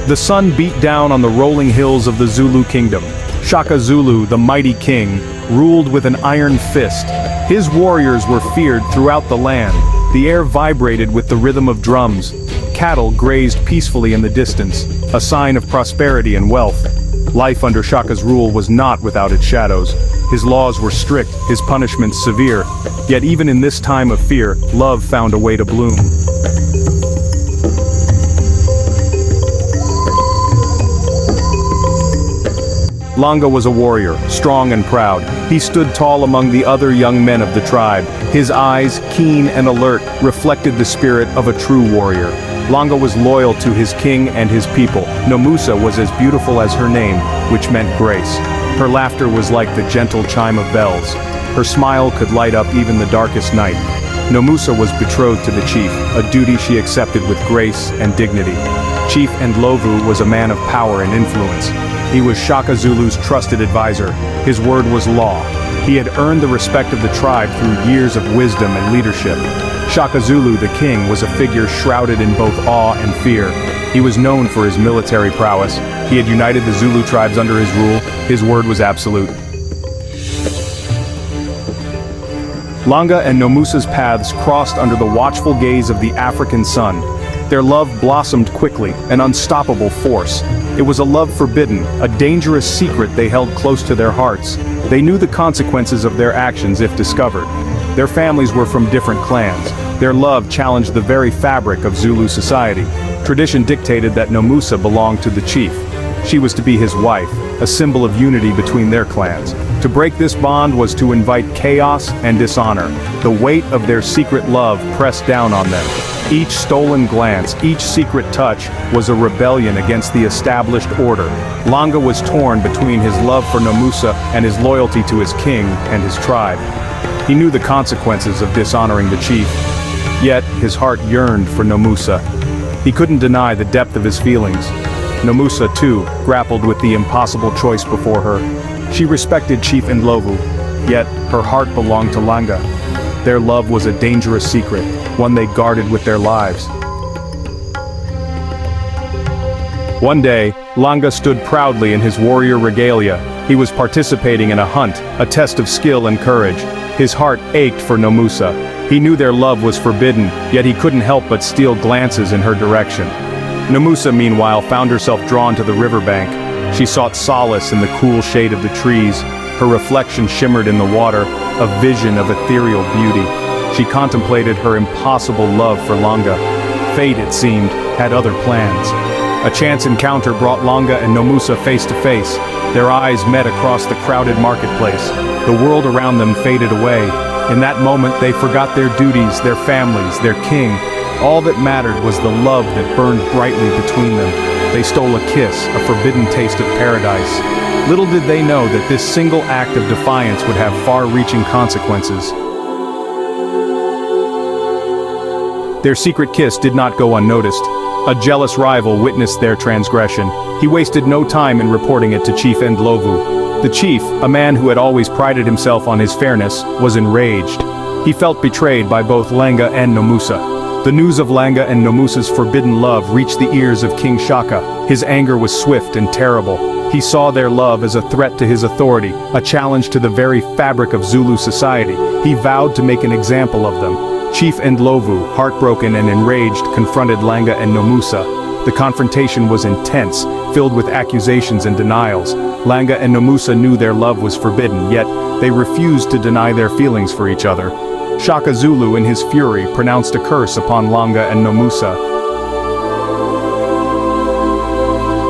The sun beat down on the rolling hills of the Zulu kingdom. Shaka Zulu, the mighty king, ruled with an iron fist. His warriors were feared throughout the land. The air vibrated with the rhythm of drums. Cattle grazed peacefully in the distance, a sign of prosperity and wealth. Life under Shaka's rule was not without its shadows. His laws were strict, his punishments severe. Yet even in this time of fear, love found a way to bloom. Langa was a warrior, strong and proud. He stood tall among the other young men of the tribe. His eyes, keen and alert, reflected the spirit of a true warrior. Langa was loyal to his king and his people. Nomusa was as beautiful as her name, which meant grace. Her laughter was like the gentle chime of bells. Her smile could light up even the darkest night. Nomusa was betrothed to the chief, a duty she accepted with grace and dignity. Chief Ndlovu was a man of power and influence. He was Shaka Zulu's trusted advisor. His word was law. He had earned the respect of the tribe through years of wisdom and leadership. Shaka Zulu, the king, was a figure shrouded in both awe and fear. He was known for his military prowess. He had united the Zulu tribes under his rule. His word was absolute. Langa and Nomusa's paths crossed under the watchful gaze of the African sun. Their love blossomed quickly, an unstoppable force. It was a love forbidden, a dangerous secret they held close to their hearts. They knew the consequences of their actions if discovered. Their families were from different clans. Their love challenged the very fabric of Zulu society. Tradition dictated that Nomusa belonged to the chief. She was to be his wife, a symbol of unity between their clans. To break this bond was to invite chaos and dishonor. The weight of their secret love pressed down on them. Each stolen glance, each secret touch, was a rebellion against the established order. Langa was torn between his love for Nomusa and his loyalty to his king and his tribe. He knew the consequences of dishonoring the chief. Yet, his heart yearned for Nomusa. He couldn't deny the depth of his feelings. Nomusa, too, grappled with the impossible choice before her. She respected Chief Ndlovu, yet her heart belonged to Langa. Their love was a dangerous secret, one they guarded with their lives. One day, Langa stood proudly in his warrior regalia. He was participating in a hunt, a test of skill and courage. His heart ached for Nomusa. He knew their love was forbidden, yet he couldn't help but steal glances in her direction. Nomusa, meanwhile, found herself drawn to the riverbank. She sought solace in the cool shade of the trees. Her reflection shimmered in the water, a vision of ethereal beauty. She contemplated her impossible love for Langa. Fate, it seemed, had other plans. A chance encounter brought Langa and Nomusa face to face. Their eyes met across the crowded marketplace. The world around them faded away. In that moment, they forgot their duties, their families, their king. All that mattered was the love that burned brightly between them. They stole a kiss, a forbidden taste of paradise. Little did they know that this single act of defiance would have far-reaching consequences. Their secret kiss did not go unnoticed. A jealous rival witnessed their transgression. He wasted no time in reporting it to Chief Ndlovu. The chief, a man who had always prided himself on his fairness, was enraged. He felt betrayed by both Langa and Nomusa. The news of Langa and Nomusa's forbidden love reached the ears of King Shaka. His anger was swift and terrible. He saw their love as a threat to his authority, a challenge to the very fabric of Zulu society. He vowed to make an example of them. Chief Ndlovu, heartbroken and enraged, confronted Langa and Nomusa. The confrontation was intense, filled with accusations and denials. Langa and Nomusa knew their love was forbidden, yet they refused to deny their feelings for each other. Shaka Zulu, in his fury, pronounced a curse upon Langa and Nomusa.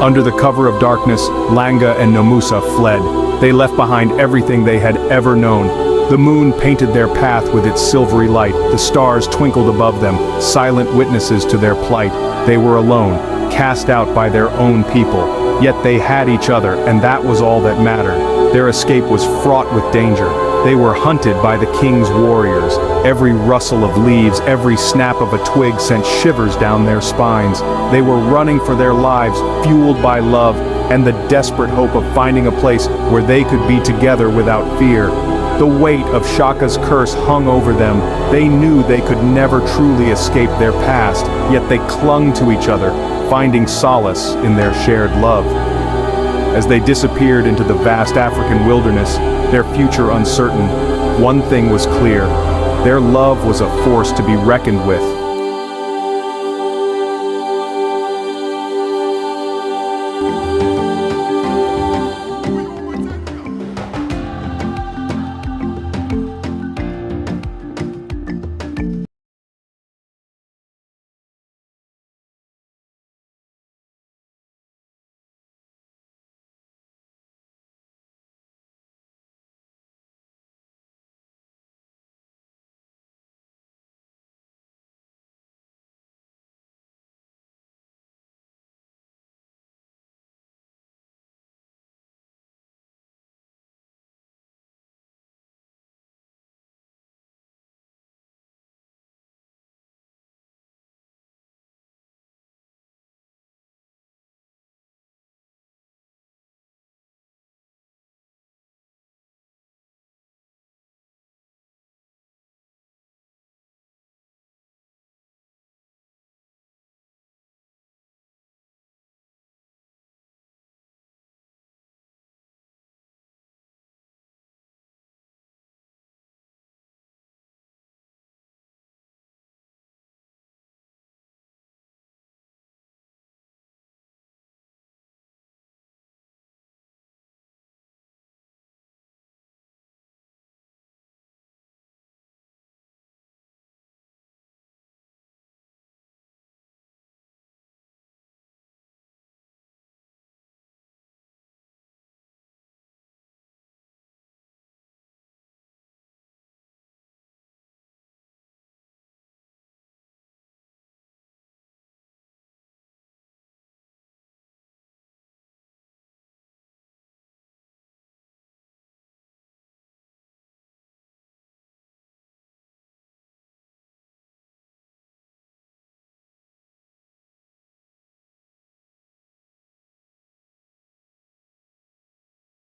Under the cover of darkness, Langa and Nomusa fled. They left behind everything they had ever known. The moon painted their path with its silvery light. The stars twinkled above them, silent witnesses to their plight. They were alone, cast out by their own people. Yet they had each other, and that was all that mattered. Their escape was fraught with danger. They were hunted by the king's warriors. Every rustle of leaves, every snap of a twig sent shivers down their spines. They were running for their lives, fueled by love, and the desperate hope of finding a place where they could be together without fear. The weight of Shaka's curse hung over them. They knew they could never truly escape their past, yet they clung to each other, finding solace in their shared love. As they disappeared into the vast African wilderness, their future uncertain, one thing was clear: their love was a force to be reckoned with,